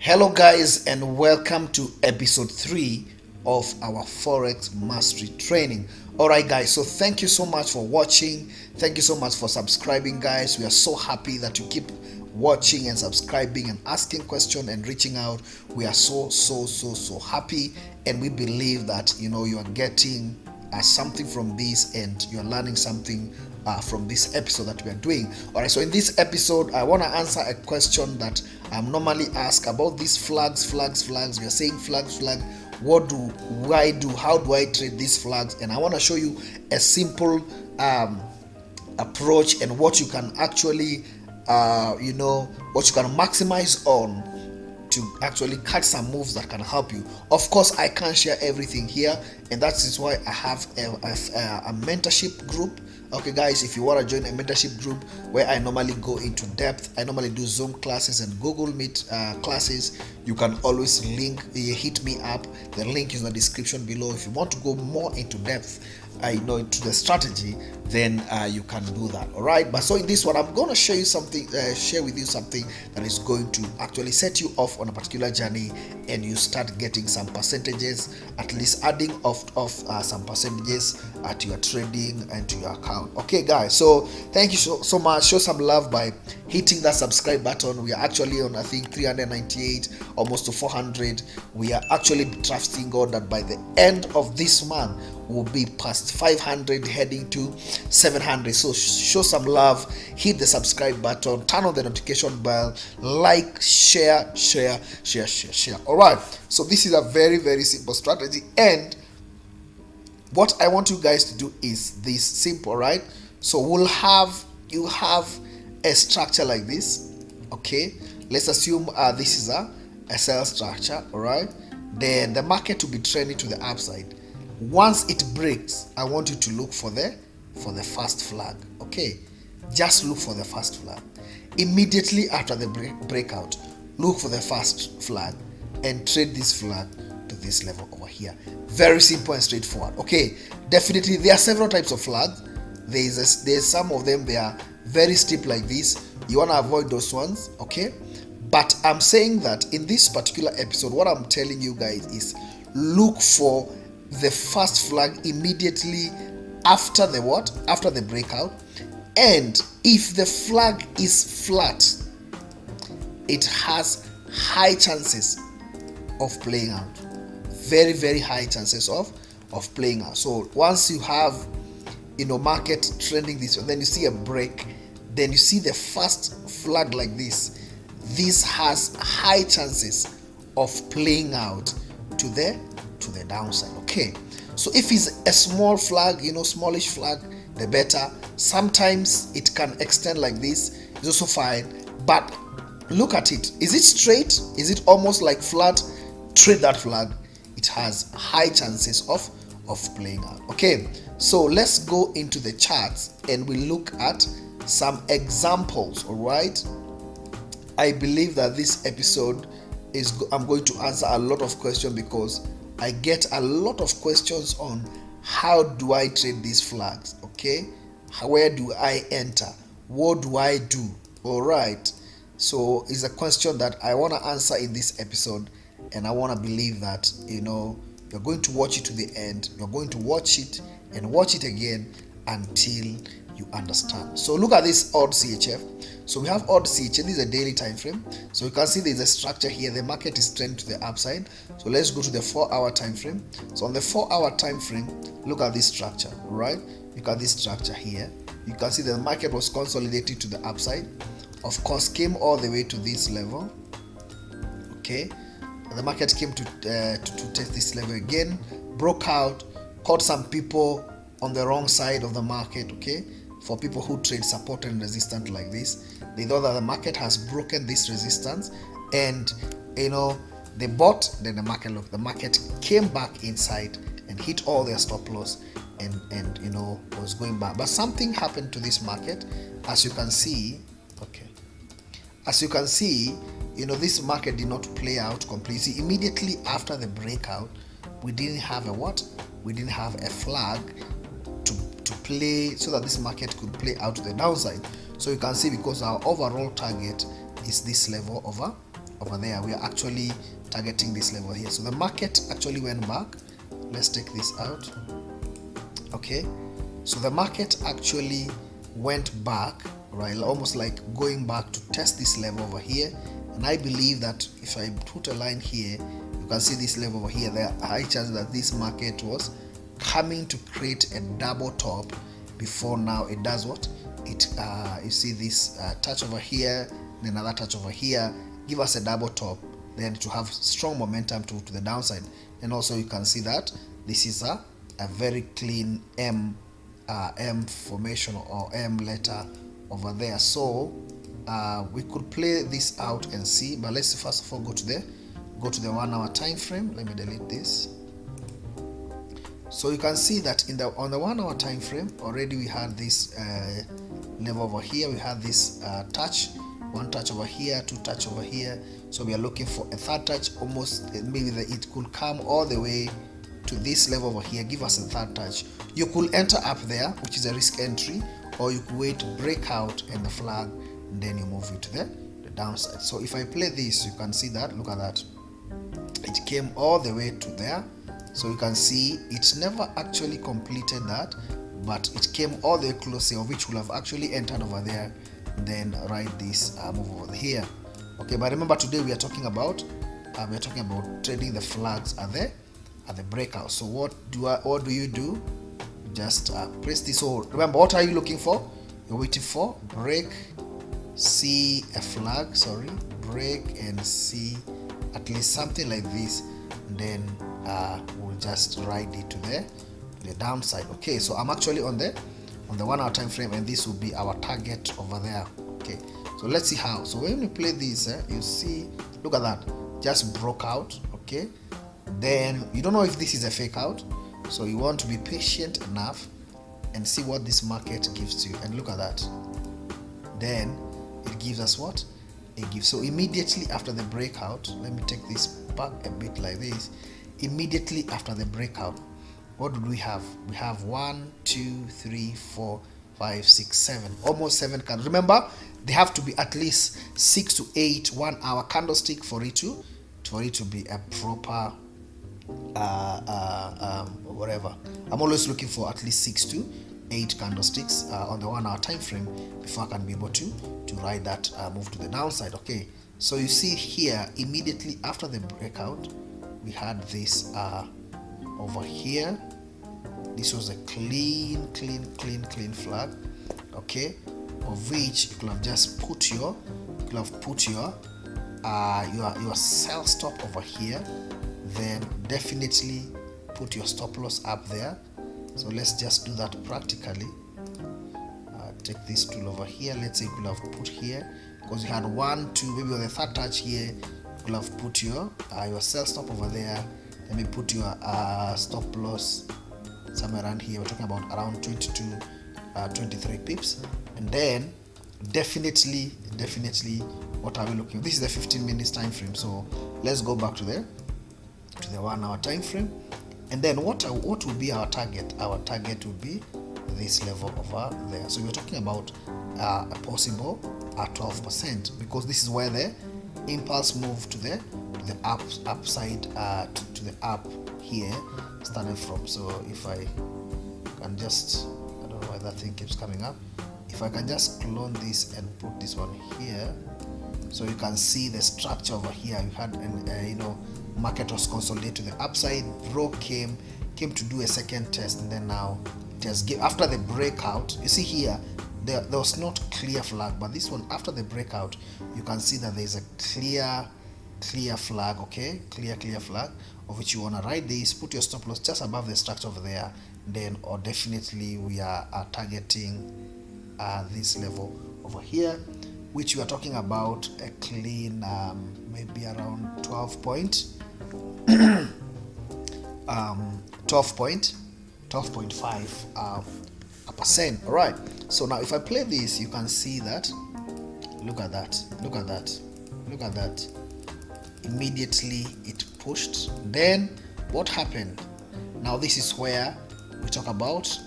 Hello guys, and welcome to episode 3 of our Forex Mastery Training. Alright guys, so thank you so much for watching. Thank you so much for subscribing guys. We are so happy that you keep watching and subscribing and asking questions and reaching out. We are so happy, and we believe that you are getting something from this and you're learning something from this episode that we are doing. All right, so in this episode I want to answer a question that I'm normally asked about these flags. We are saying flag. What do I do? How do I trade these flags? And I want to show you a simple approach and what you can actually what you can maximize on to actually catch some moves that can help you. Of course, I can't share everything here, and that is why I have a mentorship group. Okay guys, if you want to join a mentorship group where I normally go into depth, I normally do Zoom classes and Google Meet classes, you can always hit me up. The link is in the description below. If you want to go more into depth into the strategy, then you can do that. All right, but so in this one I'm going to show you something, share with you something that is going to actually set you off on a particular journey, and you start getting some percentages, at least adding off some percentages to your trading and to your account. Okay guys, so thank you so much. Show some love by hitting that subscribe button. We are actually on, I think, 398, almost to 400. We are actually trusting God that by the end of this month will be past 500, heading to 700. So show some love, hit the subscribe button, turn on the notification bell, like, share. All right, so this is a very simple strategy, and what I want you guys to do is this simple, right? So you have a structure like this. Okay, let's assume this is a sell structure. All right, then the market will be trending to the upside. Once it breaks, I want you to look for the first flag. Okay, just look for the first flag. Immediately after the breakout, look for the first flag and trade this flag to this level over here. Very simple and straightforward. Okay, definitely there are several types of flags. There's some of them, they are very steep like this. You want to avoid those ones. Okay, but I'm saying that in this particular episode, what I'm telling you guys is look for the first flag immediately after the breakout, and if the flag is flat, it has high chances of playing out. Very high chances of playing out. So once you have market trending this way, then you see a break, then you see the first flag like this has high chances of playing out to the downside. Okay, so if it's a small flag, smallish flag, the better. Sometimes it can extend like this, it's also fine, but look at it. Is it straight? Is it almost like flat? Trade that flag. It has high chances of playing out. Okay, so let's go into the charts and we look at some examples. All right, I believe that this episode I'm going to answer a lot of questions, because I get a lot of questions on how do I trade these flags. Okay, where do I enter? What do I do? All right, so it's a question that I want to answer in this episode, and I want to believe that you're going to watch it to the end. You're going to watch it and watch it again until you understand. So look at this odd CHF. So we have odd CHF. This is a daily time frame. So you can see there's a structure here. The market is trending to the upside. So let's go to the 4-hour time frame. So on the 4-hour time frame, look at this structure. Right? Look at this structure here. You can see the market was consolidating to the upside. Of course, came all the way to this level. Okay, and the market came to test this level again, broke out, caught some people on the wrong side of the market. Okay, for people who trade support and resistance like this, they thought that the market has broken this resistance, and they bought. Then the market came back inside and hit all their stop loss, and was going back. But something happened to this market, as you can see. Okay, as you can see, this market did not play out completely. Immediately after the breakout, we didn't have a flag to play so that this market could play out to the downside. So you can see, because our overall target is this level over there, we are actually targeting this level here. So the market actually went back. Let's take this out. Okay, so the market actually went back, right, almost like going back to test this level over here. And I believe that if I put a line here, you can see this level over here. There are high chances that this market was coming to create a double top before now it does what it you see this touch over here, then another touch over here, give us a double top, then to have strong momentum to the downside. And also you can see that this is a very clean M formation or M letter over there. So we could play this out and see, but let's first of all go to the 1 hour time frame. Let me delete this. So you can see that on the 1 hour time frame already we had this level over here. We had this touch, one touch over here, two touch over here. So we are looking for a third touch, almost maybe it could come all the way to this level over here, give us a third touch. You could enter up there, which is a risk entry, or you could wait to break out and the flag, and then you move it to the downside. So if I play this, you can see that, look at that, it came all the way to there. So you can see it never actually completed that, but it came all the way close here, of which will have actually entered over there, then ride this move over here. Okay, but remember today we are talking about trading the flags at the breakout. So what do you do? Just press this. So remember, what are you looking for? You're waiting for break, see a flag, break and see at least something like this, and then we'll just ride it to the downside. Okay, so I'm actually on the 1 hour time frame, and this will be our target over there. Okay, so let's see how. So when we play this, you see, look at that, just broke out. Okay, then you don't know if this is a fake out, so you want to be patient enough and see what this market gives to you. And look at that, then it gives us what it gives. So immediately after the breakout, let me take this back a bit like this. Immediately after the breakout, what do we have? We have 1 2 3 4 5 6 7, almost 7 candles. Remember, they have to be at least 6 to 8 1 hour candlestick for it to be a proper whatever. I'm always looking for at least 6 to 8 candlesticks on the 1 hour time frame before I can be able to ride that move to the downside. Okay, so you see here, immediately after the breakout, we had this over here. This was a clean flag, okay, of which you could have just put your sell stop over here, then definitely put your stop loss up there. So let's just do that practically. Take this tool over here. Let's say you could have put here, because you had 1 2, maybe on the third touch here, you could have put your sell stop over there. Let me put your stop loss somewhere around here. We're talking about around 22 23 pips, and then definitely what are we looking? This is the 15 minutes time frame. So let's go back to the 1 hour time frame, and then what will be our target? Our target would be this level over there. So we're talking about a possible 12%, because this is where the impulse move to the upside to the up here started from. So if I can just, I don't know why that thing keeps coming up. If I can just clone this and put this one here, so you can see the structure over here. You had market was consolidated to the upside, broke, came to do a second test, and then now it has after the breakout. You see here, there was not clear flag, but this one, after the breakout, you can see that there is a clear flag. Okay, clear flag, of which you want to ride this, put your stop loss just above the structure over there, then, or definitely we are targeting this level over here, which we are talking about a clean maybe around 12.5%. All right, so now if I play this, you can see that, look at that, immediately it pushed. Then what happened? Now this is where we talk about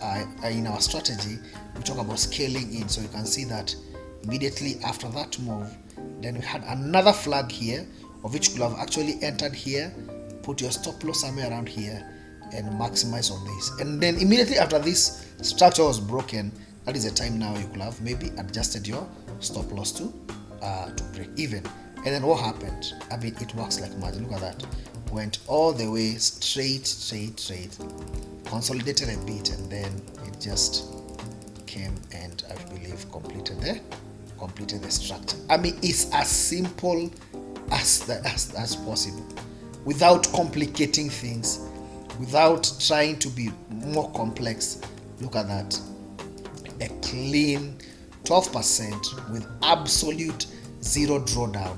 in our strategy, we talk about scaling in. So you can see that immediately after that move, Then we had another flag here, of which you could have actually entered here, put your stop loss somewhere around here, and maximize on this. And then immediately after this structure was broken, that is the time now you could have maybe adjusted your stop loss to break even. And then what happened? I mean, it works like magic. Look at that. Went all the way straight, consolidated a bit, and then it just came and I believe completed the structure. I mean, it's as simple as possible, without complicating things, without trying to be more complex. Look at that. A clean 12% with absolute zero drawdown,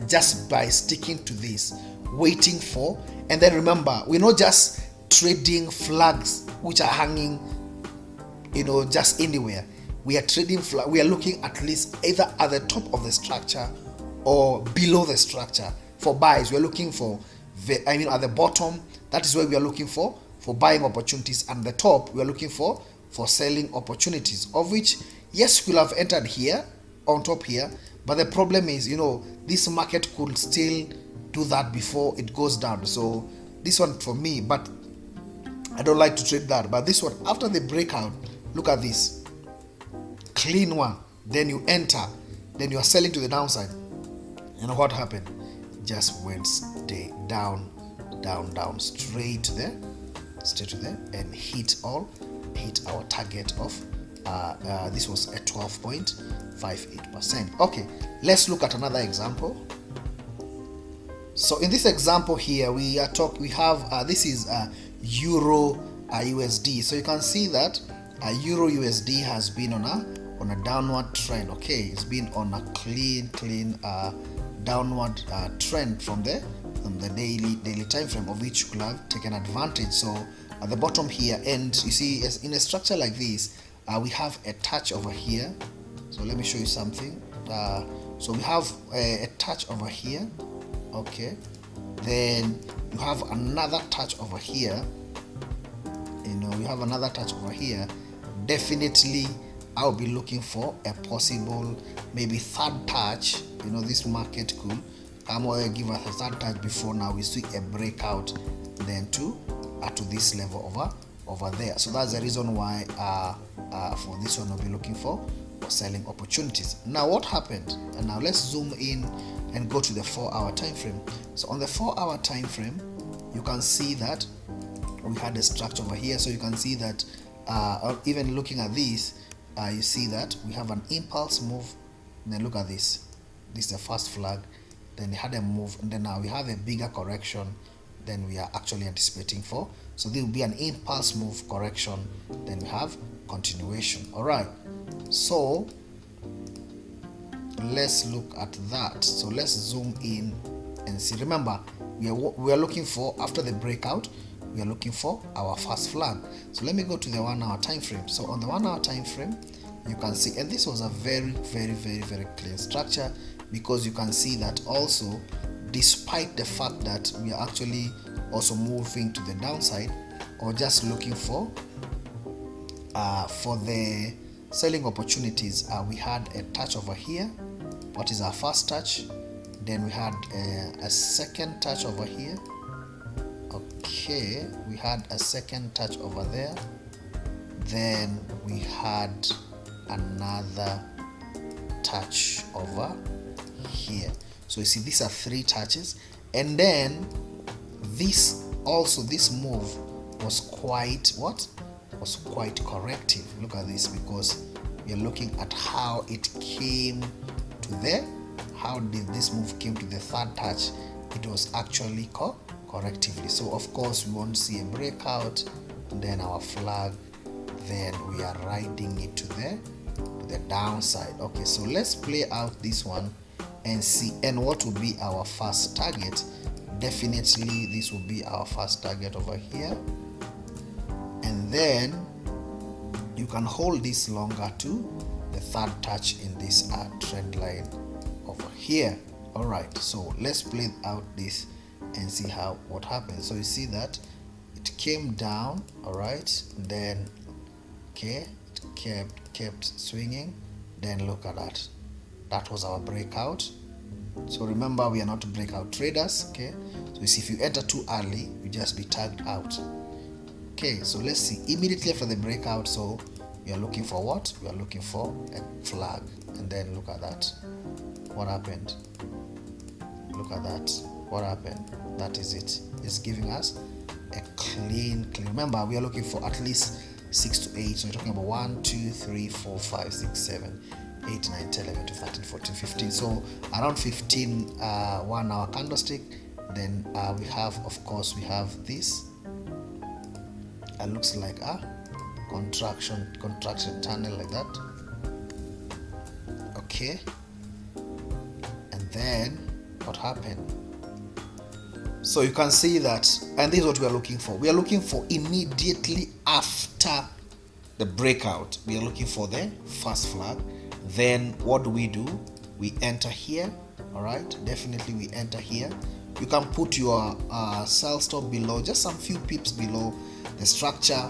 just by sticking to this, waiting for. And then remember, we're not just trading flags which are hanging just anywhere. We are trading flag. We are looking at least either at the top of the structure or below the structure for buys. We are looking for at the bottom, that is where we are looking for buying opportunities, and the top we are looking for selling opportunities, of which, yes, we'll have entered here on top here, but the problem is, this market could still do that before it goes down. So this one for me, but I don't like to trade that. But this one, after the breakout, look at this clean one, then you enter, then you are selling to the downside. What happened? Just went down straight to there, and hit our target of this was at 12.58%. Okay, let's look at another example. So in this example here, we have this is Euro USD. So you can see that Euro USD has been on a downward trend. Okay, it's been on a clean downward trend from the daily time frame, of which you could have taken advantage. So at the bottom here, and you see, in a structure like this, we have a touch over here. So let me show you something. So we have a touch over here. Okay, then you have another touch over here. We have another touch over here. Definitely I'll be looking for a possible maybe third touch. This market could give us a third touch before now we see a breakout then to this level over there. So that's the reason why for this one I'll be looking for selling opportunities. Now what happened? And now let's zoom in and go to the 4-hour time frame. So on the 4-hour time frame, you can see that we had a structure over here. So you can see that even looking at this, you see that we have an impulse move. And then look at this. This is the first flag. Then we had a move, and then now we have a bigger correction than we are actually anticipating for. So there will be an impulse move, correction, then we have continuation. All right, so let's look at that. So let's zoom in and see. Remember, we are looking for, after the breakout, we are looking for our first flag. So let me go to the 1-hour time frame. So on the 1-hour time frame, you can see, and this was a very clean structure, because you can see that also, despite the fact that we are actually also moving to the downside, or just looking for the selling opportunities, we had a touch over here. What is our first touch? Then we had a second touch over here. Okay, we had a second touch over there. Then we had another touch over here. So you see, these are 3 touches, and then this move was quite corrective. Look at this, because we are looking at how it came to there. How did this move came to the third touch? It was actually correctively. So of course we want to see a breakout, and then our flag, then we are riding it to the downside. Okay, so let's play out this one and see, and what will be our first target. Definitely this will be our first target over here, and then you can hold this longer to the third touch in this trend line over here. All right, so let's play out this and see what happens. So you see that it came down, all right, and then okay, it kept swinging, then look at that. That was our breakout. So remember, we are not breakout traders. Okay, so you see, if you enter too early, you just be tagged out. Okay, so let's see, immediately after the breakout, so we are looking for what? We are looking for a flag. And then look at that. What happened? Look at that. What happened? That is it. It's giving us a clean. Remember, we are looking for at least 6 to 8. So we're talking about 1, 2, 3, 4, 5, 6, 7, 8, 9, 10, 11, 12, 13, 14, 15. So around 15 1 hour candlestick. Then we have, of course, we have this. It looks like a contraction tunnel like that. Okay, and then what happened? So you can see that, and this is what we are looking for. We are looking for immediately after the breakout. We are looking for the first flag. Then what do? We enter here. All right, definitely we enter here. You can put your sell stop below, just some few pips below the structure.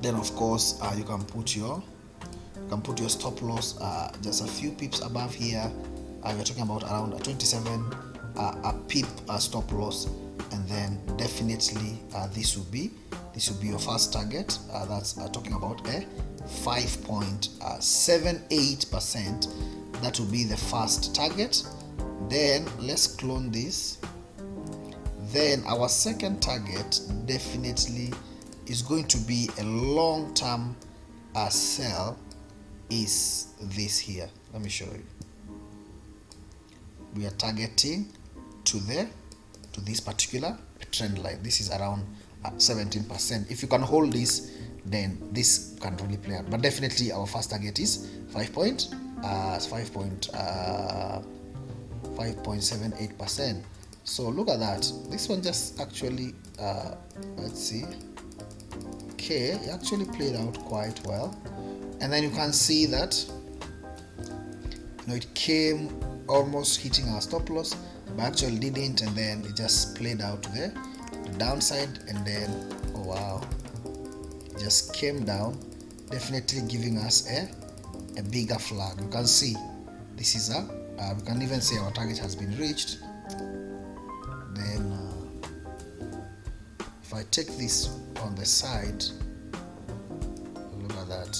Then of course you can put your stop loss just a few pips above here. We're talking about around 27 a pip stop loss, and then definitely this will be your first target. That's talking about a 5.78%. That will be the first target. Then let's clone this. Then our second target definitely is going to be a long-term sell. Is this here? Let me show you. We are targeting to this particular trend line. This is around 17%. If you can hold this, then this can really play out. But definitely our first target is 5.78%. So look at that. This one just actually let's see. Okay, it actually played out quite well. And then you can see that it came almost hitting our stop loss, but actually didn't, and then it just played out to the downside, and then oh wow, it just came down, definitely giving us a bigger flag. You can see this is we can even say our target has been reached. Then if I take this on the side, look at that,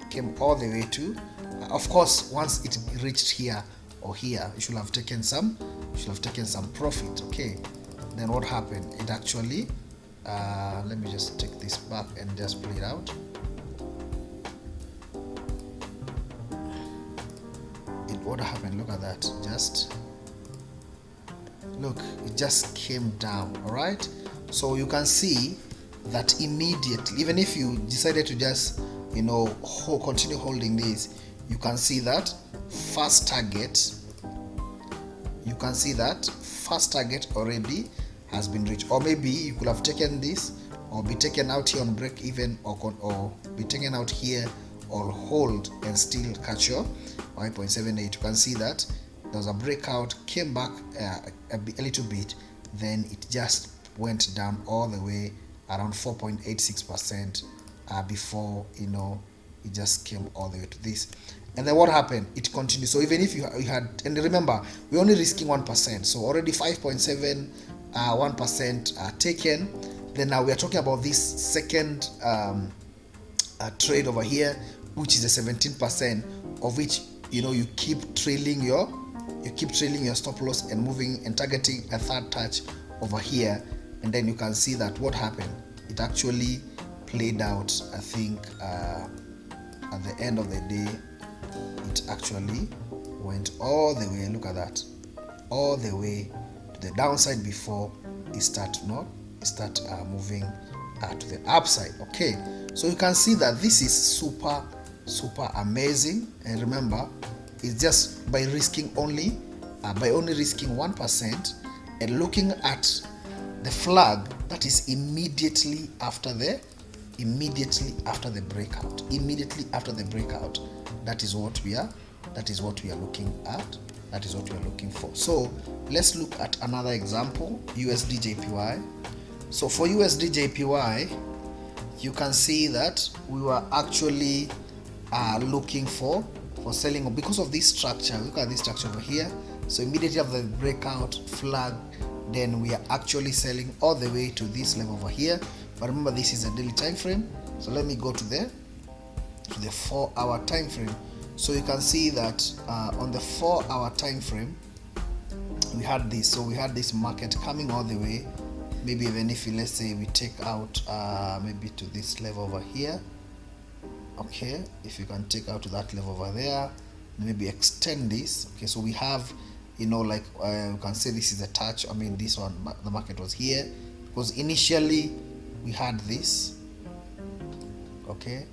came all the way to, of course, once it reached here or here, you should have taken some profit. Okay, then what happened? It actually let me just take this back and just play it out. What happened? Look at that. Just look, it just came down. All right, so you can see that immediately, even if you decided to just continue holding this, you can see that first target. You can see that first target already has been reached, or maybe you could have taken this, or be taken out here on break even, or be taken out here, or hold and still catch your 5.78. You can see that there was a breakout, came back a little bit, then it just went down all the way around 4.86% before it just came all the way to this. And then what happened? It continued. So even if you had, and remember, we're only risking 1%, so already 5.71% taken. Then now we are talking about this second trade over here, which is a 17%, of which you keep trailing your stop loss and moving and targeting a third touch over here. And then you can see that what happened, it actually played out. I think at the end of the day, it actually went all the way, look at that, all the way to the downside before it start moving to the upside. Okay, so you can see that this is super amazing. And remember, it's just by only risking 1% and looking at the flag that is immediately after the breakout. That is what we are looking at. That is what we are looking for. So let's look at another example, USD JPY. So for USD JPY, you can see that we were actually are looking for selling, because of this structure. Look at this structure over here. So immediately after the breakout flag, then we are actually selling all the way to this level over here. But remember, this is a daily time frame. So let me go to the 4-hour time frame. So you can see that on the 4-hour time frame, we had this. So we had this market coming all the way. Maybe even if let's say we take out maybe to this level over here. Okay, if you can take out to that level over there, maybe extend this. Okay, so we have, you know, like you can say this is a touch. I mean, this one, the market was here because initially we had this. Okay,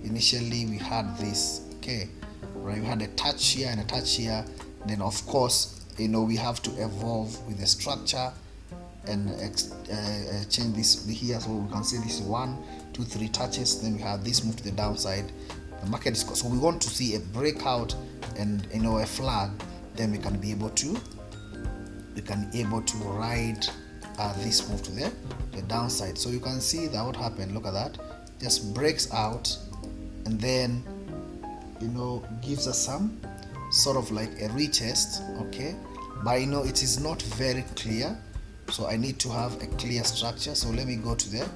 initially we had this. Okay, right, we had a touch here and a touch here. Then of course, you know, we have to evolve with the structure and change this here. So we can say this is 1, 2, 3 touches. Then we have this move to the downside. The market is, so we want to see a breakout and, you know, a flag. Then we can be able to ride this move to the downside. So you can see that what happened. Look at that, just breaks out and then, you know, gives us some sort of like a retest. Okay, but you know, it is not very clear, so I need to have a clear structure. So let me go to the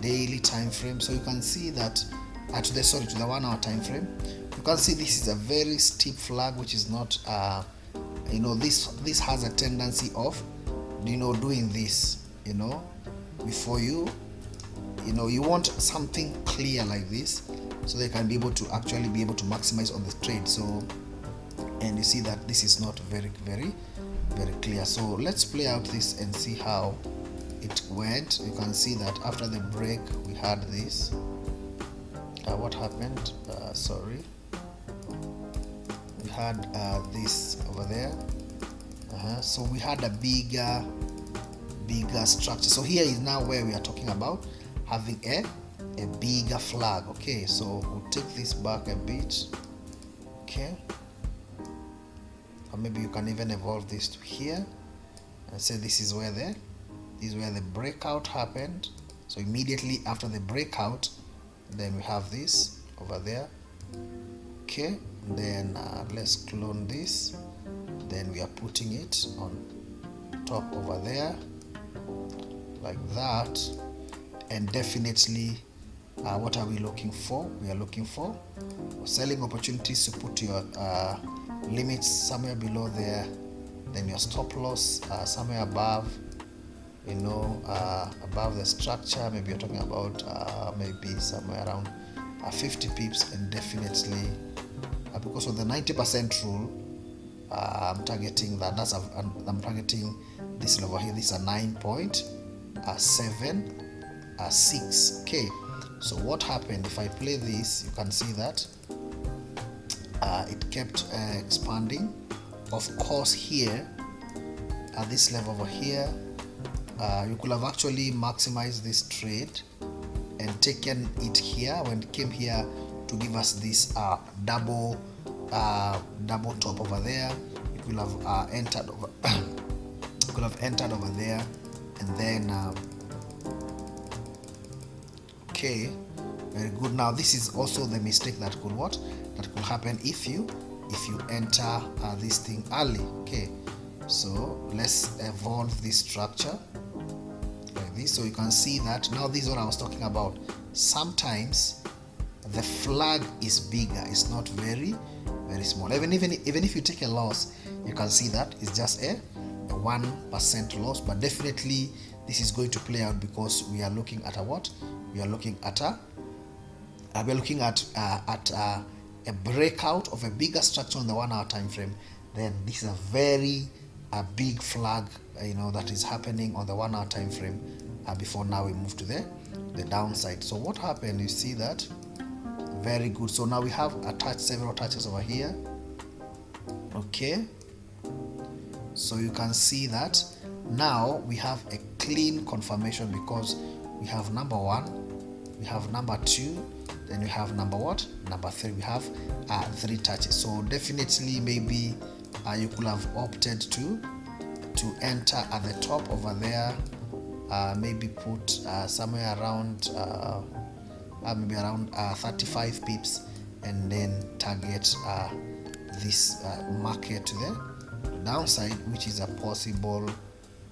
daily time frame. So you can see that to the 1-hour time frame, you can see this is a very steep flag, which is not you know, this has a tendency of, you know, doing this, you know, before you know, you want something clear like this, so they can be able to actually be able to maximize on the trade. So, and you see that this is not very clear. So let's play out this and see how it went. You can see that after the break we had this. What happened? Sorry, we had this over there. So we had a bigger structure. So here is now where we are talking about having a bigger flag. Okay, so we'll take this back a bit. Okay, or maybe you can even evolve this to here and say this is where the breakout happened. So immediately after the breakout, then we have this over there. Okay, then let's clone this. Then we are putting it on top over there like that. And definitely what are we looking for? We are looking for selling opportunities to put your limits somewhere below there, then your stop loss somewhere above, you know, above the structure. Maybe you're talking about maybe somewhere around 50 pips. And definitely because of the 90% rule, I'm targeting that. I'm targeting this level here. This is a 9.76. Okay, so what happened? If I play this, you can see that it kept expanding. Of course, here at this level over here, you could have actually maximized this trade and taken it here when it came here to give us this double top over there. You could have entered over over there, and then okay, very good. Now this is also the mistake that could happen if you enter this thing early. Okay, so let's evolve this structure like this. So you can see that now this is what I was talking about. Sometimes the flag is bigger, it's not very small. Even if you take a loss, you can see that it's just a 1% loss. But definitely this is going to play out because we are looking at a what? We are looking at a breakout of a bigger structure on the 1-hour time frame. Then this is a very big flag, you know, that is happening on the 1-hour time frame before now we move to the downside. So what happened? You see that? Very good. So now we have several touches over here. Okay, so you can see that now we have a clean confirmation because we have number 1, we have number 2, then we have number 3. We have 3 touches. So definitely maybe you could have opted to enter at the top over there, maybe put somewhere around maybe around 35 pips, and then target this market to the downside, which is a possible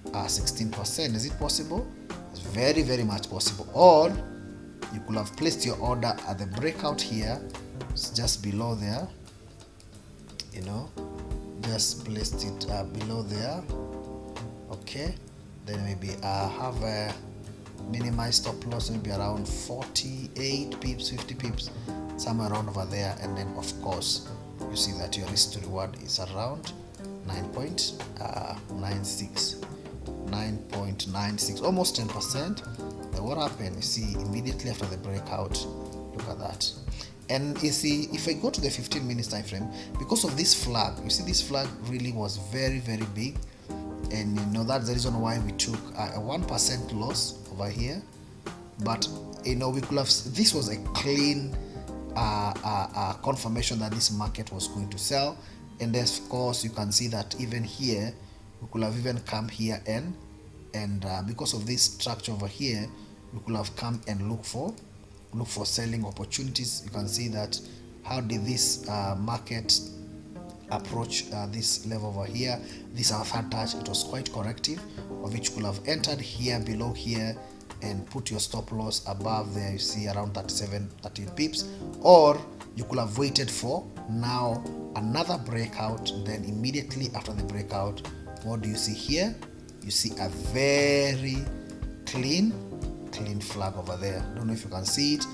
16%. Is it possible? It's very, very much possible. Or you could have placed your order at the breakout here. It's just below there, you know, just placed it below there. Okay, then maybe have a minimized stop loss, maybe around 48 pips, 50 pips, somewhere around over there. And then of course you see that your risk to reward is around 9.96, almost 10%. Then what happened? You see, immediately after the breakout, look at that. And you see, if I go to the 15 minutes time frame, because of this flag, you see this flag really was very, very big, and you know that's the reason why we took a 1% loss over here. But you know, we could have, this was a clean confirmation that this market was going to sell. And then of course you can see that even here we could have even come here and because of this structure over here, we could have come and look for selling opportunities. You can see that how did this market approach this level over here. This our third touch, it was quite corrective, of which you could have entered here below here and put your stop loss above there, you see around 38 pips, or you could have waited for now another breakout. Then immediately after the breakout, what do you see here? You see a very clean flag over there. I don't know if you can see it,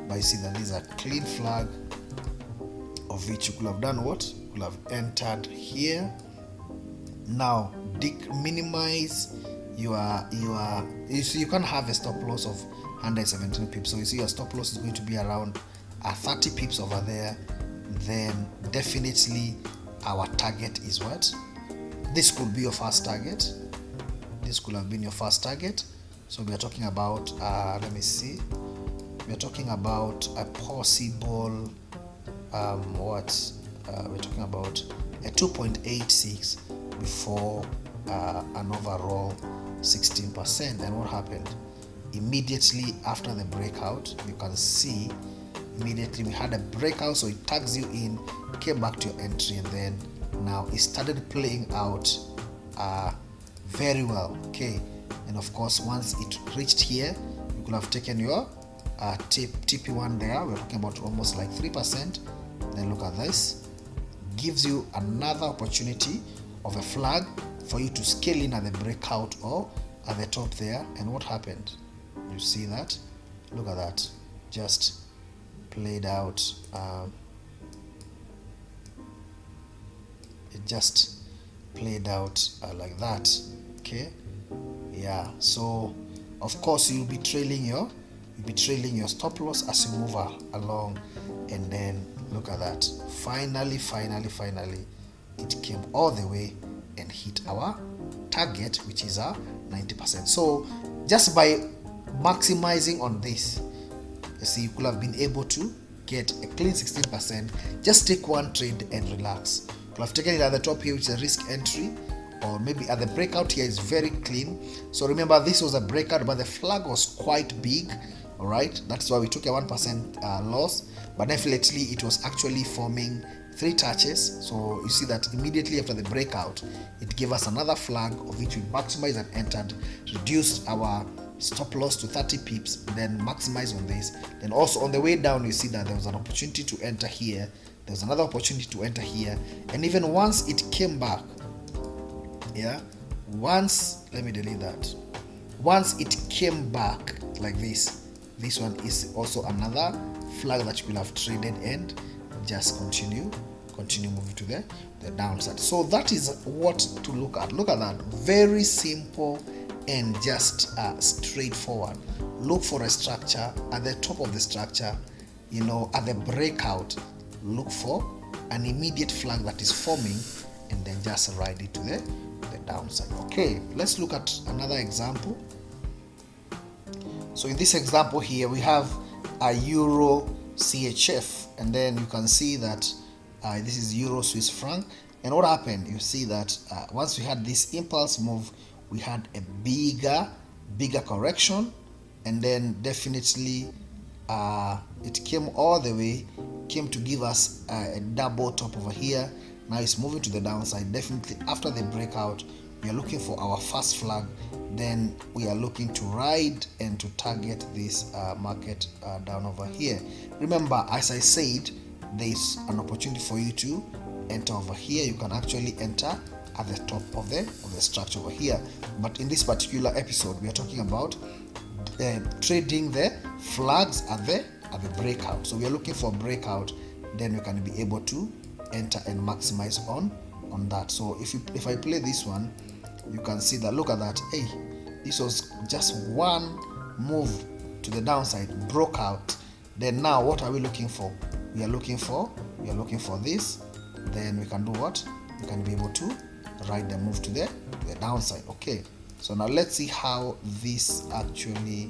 but you see that this is a clean flag, of which you could have done what? You could have entered here. Now minimize you see you can have a stop loss of 117 pips, so you see your stop loss is going to be around 30 pips over there. Then definitely our target is what? This could be your first target. This could have been your first target. So we are talking about let me see, we are talking about a possible we're talking about a 2.86 before an overall 16%. And what happened? Immediately after the breakout, you can see immediately we had a breakout, so it tags you in, came back to your entry, and then now it started playing out very well. Okay, and of course once it reached here, you could have taken your TP1 there. We're talking about almost like 3%. Then look at this, gives you another opportunity of a flag for you to scale in at the breakout or at the top there. And what happened? You see that? Look at that, just played out. It just played out like that. Okay, yeah. So of course you'll be trailing your stop loss as you move along. And then look at that, finally it came all the way and hit our target, which is 90%. So just by maximizing on this, you see, you could have been able to get a clean 16%. Just take one trade and relax. You could have taken it at the top here, which is a risk entry, or maybe at the breakout here is very clean. So remember, this was a breakout, but the flag was quite big. All right, that's why we took a 1% loss, but definitely it was actually forming 3 touches. So you see that immediately after the breakout, it gave us another flag, of which we maximized and entered, reduced our stop loss to 30 pips, then maximize on this. Then also on the way down, you see that there was an opportunity to enter here, there was another opportunity to enter here, and even once it came back, let me delete that. Once it came back like this one is also another flag that you will have traded and just continue moving to the downside. So that is what to look at. Look at that, very simple and just straightforward. Look for a structure. At the top of the structure, you know, at the breakout, look for an immediate flag that is forming, and then just ride it to the downside. Okay, let's look at another example. So in this example here, we have a Euro CHF, and then you can see that this is Euro Swiss franc. And what happened? You see that once we had this impulse move, we had a bigger correction, and then definitely it came all the way came to give us a double top over here. Now it's moving to the downside. Definitely after the breakout, we are looking for our first flag. Then we are looking to ride and to target this market down over here. Remember, as I said, there's an opportunity for you to enter over here. You can actually enter at the top of the structure over here, but in this particular episode we are talking about trading the flags at the breakout. So we are looking for a breakout, then we can be able to enter and maximize on that. So if I play this one, you can see that, look at that, hey, this was just one move to the downside, broke out. Then now what are we looking for? We are looking for this. Then we can do what? We can be able to ride the move to the downside. Okay, so now let's see how this actually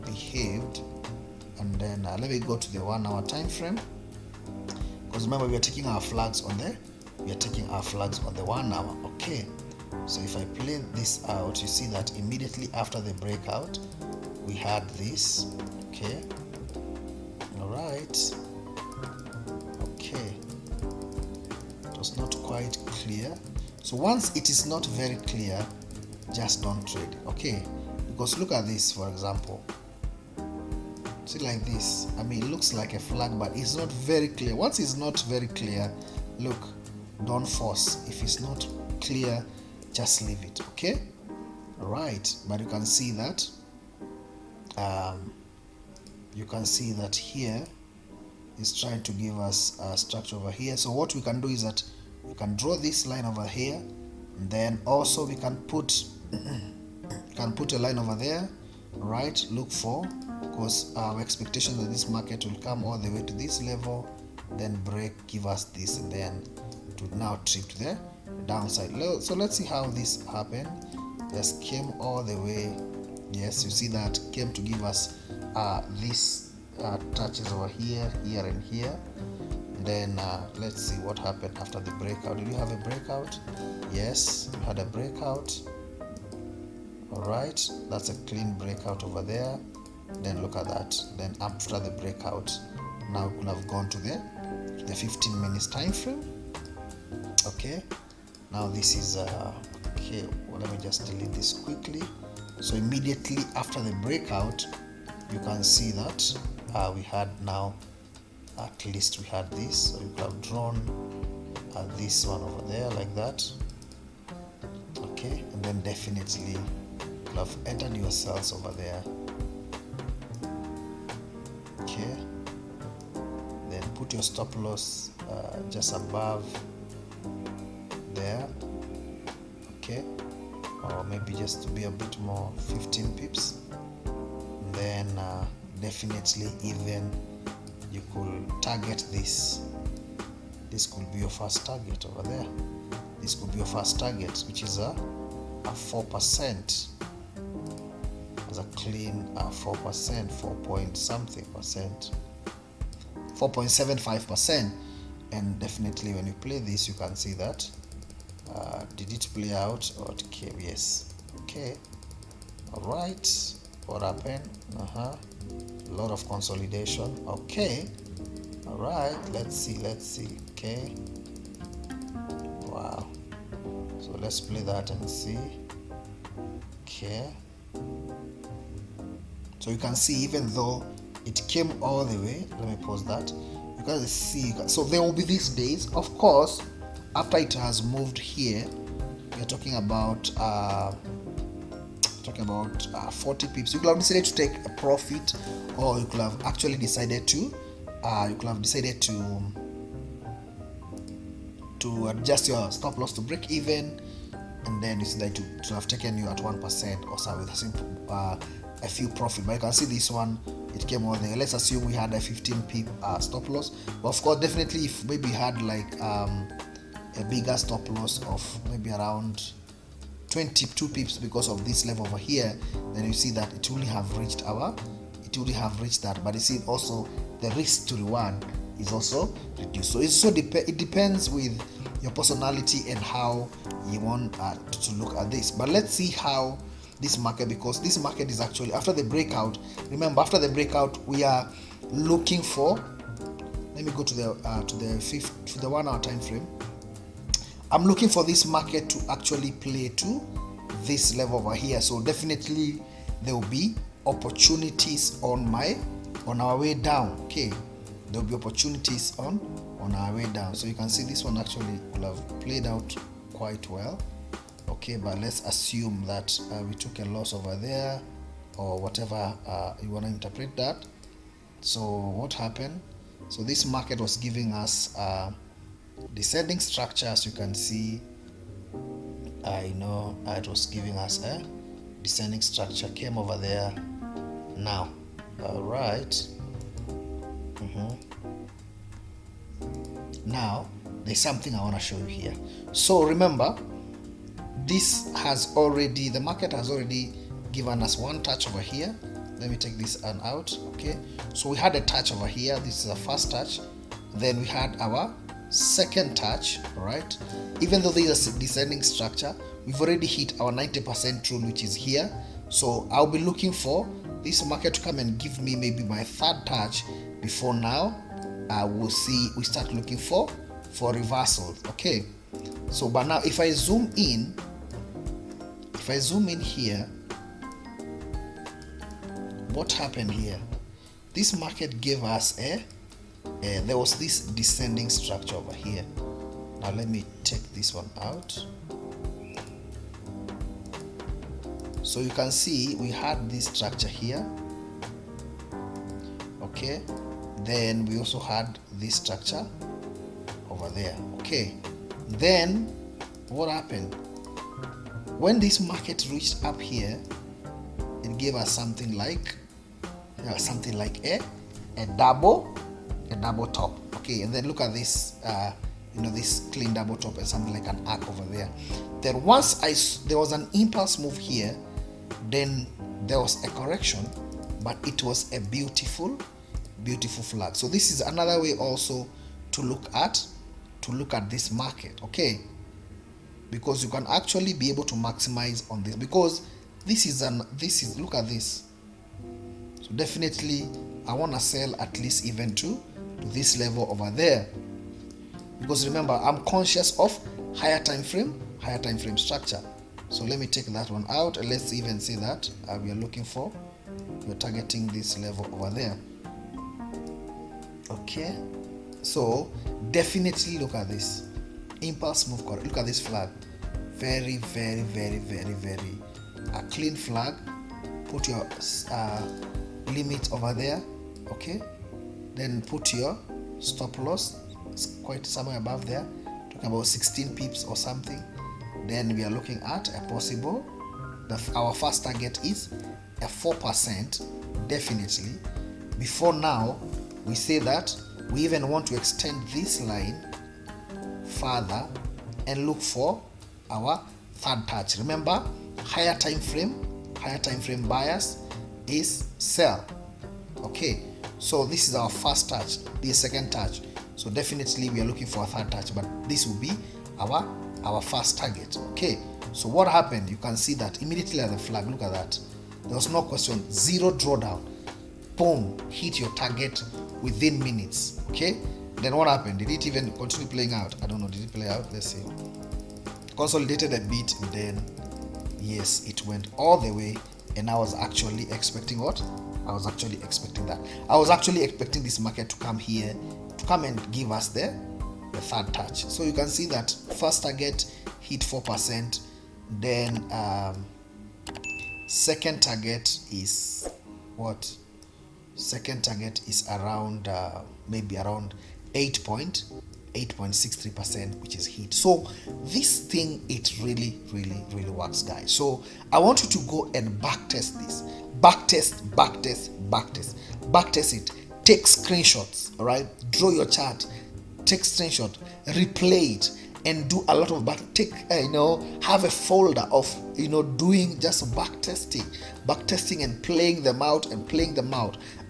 behaved, and then let me go to the 1 hour time frame, because remember we are taking our flags on the 1 hour. Okay, so if I play this out, you see that immediately after the breakout we had this. Okay, all right, okay, it was not quite clear. So once it is not very clear, just don't trade. Okay, because look at this, for example, see like this, I mean, it looks like a flag, but it's not very clear. Once it's not very clear, look, don't force. If it's not clear, just leave it. Okay, all right, but you can see that here is trying to give us a structure over here. So what we can do is that we can draw this line over here, and then also we can put a line over there, right? Look for, because our expectation that this market will come all the way to this level, then break, give us this, and then to now trip to the downside. So let's see how this happened. Just came all the way. Yes, you see that came to give us this touches over here, here, and here. Then let's see what happened after the breakout. Did you have a breakout? Yes, you had a breakout. All right, that's a clean breakout over there. Then look at that. Then after the breakout, now we could have gone to the 15 minutes time frame. Okay, now this is okay, well, let me just delete this quickly. So immediately after the breakout, you can see that we had now, at least we had this. So you could have drawn this one over there like that. Okay, and then definitely you could have entered your cells over there. Okay, then put your stop loss just above there. Okay, or maybe just to be a bit more, 15 pips. And then definitely even you could target this. This could be your first target over there. This could be your first target, which is a 4%. As a clean 4%, 4 point something percent, 4.75%. And definitely when you play this, you can see that did it play out or it came? Yes. Okay, all right, what happened? A lot of consolidation. Okay, all right, let's see. Okay, wow, so let's play that and see. Okay, so you can see, even though it came all the way, let me pause that. You guys see, so there will be these days, of course, after it has moved here. We're talking about 40 pips. You could have decided to take a profit, or you could have actually decided to adjust your stop loss to break even, and then you see that to have taken you at 1% or so with a simple a few profit. But you can see this one, it came on there. Let's assume we had a 15 pip stop loss, but of course definitely if maybe had like a bigger stop loss of maybe around 22 pips because of this level over here, then you see that it would have reached that. But you see also the risk to reward is also reduced. So it depends with your personality and how you want to look at this. But let's see how this market, because this market is actually after the breakout. Remember, after the breakout we are looking for let me go to the 1 hour time frame. I'm looking for this market to actually play to this level over here. So definitely there will be opportunities on our way down. Okay, there will be opportunities on our way down. So you can see this one actually will have played out quite well. Okay, but let's assume that we took a loss over there, or whatever you want to interpret that. So what happened? So this market was giving us descending structure, as you can see. It was giving us a descending structure, came over there now. All right. Now there's something I want to show you here. So remember, the market has already given us one touch over here. Let me take this one out. Okay, so we had a touch over here. This is a first touch. Then we had our second touch. All right, even though there is a descending structure, we've already hit our 90% rule, which is here. So I'll be looking for this market to come and give me maybe my third touch before now we start looking for reversals. Okay, so but now if I zoom in here, what happened here? This market gave us there was this descending structure over here. Now let me take this one out. So you can see we had this structure here. Okay, then we also had this structure over there. Okay, then what happened? When this market reached up here, it gave us something like a double top. Okay, and then look at this this clean double top and something like an arc over there. Then once there was an impulse move here, then there was a correction, but it was a beautiful flag. So this is another way also to look at this market. Okay, because you can actually be able to maximize on this, because this is look at this. So definitely I want to sell at least even to this level over there, because remember, I'm conscious of higher time frame structure. So let me take that one out, and let's even say that we're targeting this level over there. Okay, so definitely look at this impulse move. Look at this flag, very a clean flag. Put your limit over there. Okay, then put your stop loss. It's quite somewhere above there, talking about 16 pips or something. Then we are looking at a possible, our first target is a 4%, definitely. Before now, we say that we even want to extend this line further and look for our third touch. Remember, higher time frame bias is sell. Okay, so this is our first touch, the second touch. So definitely we are looking for a third touch, but this will be our first target. Okay, so what happened? You can see that immediately at the flag, look at that. There was no question, zero drawdown. Boom, hit your target within minutes. Okay, then what happened? Did it even continue playing out? I don't know, did it play out? Let's see. Consolidated a bit, and then yes, it went all the way, and I was actually expecting what? I was actually expecting that. I was actually expecting this market to come here, to come and give us the third touch. So you can see that first target hit 4%, then second target is what? Second target is around maybe around 8.63%, which is hit. So this thing, it really works, guys. So I want you to go and backtest this. Backtest it. Take screenshots, all right? Draw your chart, take screenshot, replay it, and do a lot of have a folder of doing just backtesting and playing them out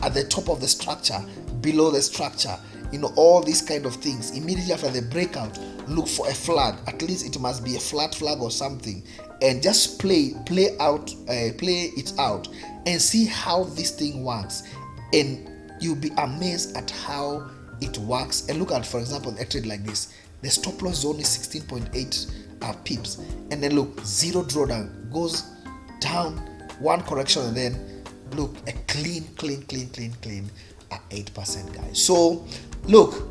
at the top of the structure, below the structure, all these kind of things. Immediately after the breakout, look for a flag. At least it must be a flat flag or something, and just play it out and see how this thing works, and you'll be amazed at how it works. And look at, for example, a trade like this, the stop loss zone is 16.8 pips, and then look, zero drawdown, goes down, one correction, and then look, a clean 8%, guys. So look,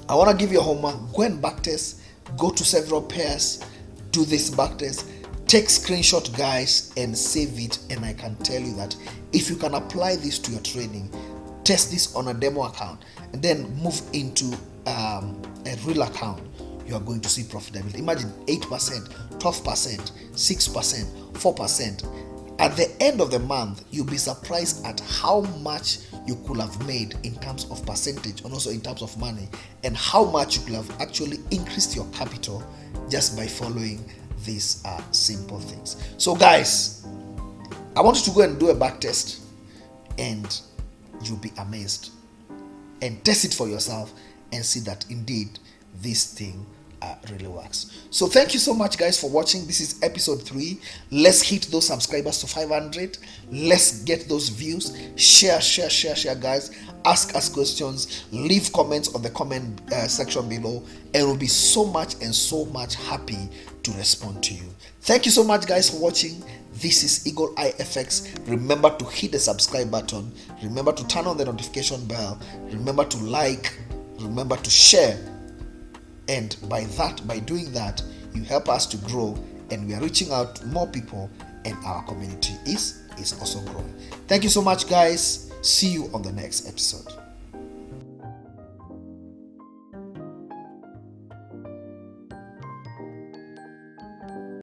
I want to give you a homework. Go and backtest, go to several pairs, do this backtest, take screenshot, guys, and save it. And I can tell you that if you can apply this to your trading, test this on a demo account, and then move into a real account, you are going to see profitability. Imagine 8%, 12%, 6%, 4%. At the end of the month, you'll be surprised at how much you could have made in terms of percentage and also in terms of money, and how much you could have actually increased your capital just by following these simple things. So guys, I want you to go and do a back test, and you'll be amazed, and test it for yourself and see that indeed this thing really works. So thank you so much, guys, for watching. This is episode 3. Let's hit those subscribers to 500. Let's get those views. Share, guys. Ask us questions, leave comments on the comment section below, and we'll be so much happy to respond to you. Thank you so much, guys, for watching. This is EagleEyeFX. Remember to hit the subscribe button. Remember to turn on the notification bell. Remember to like. Remember to share. And by doing that, you help us to grow, and we are reaching out to more people, and our community is also growing. Thank you so much, guys. See you on the next episode.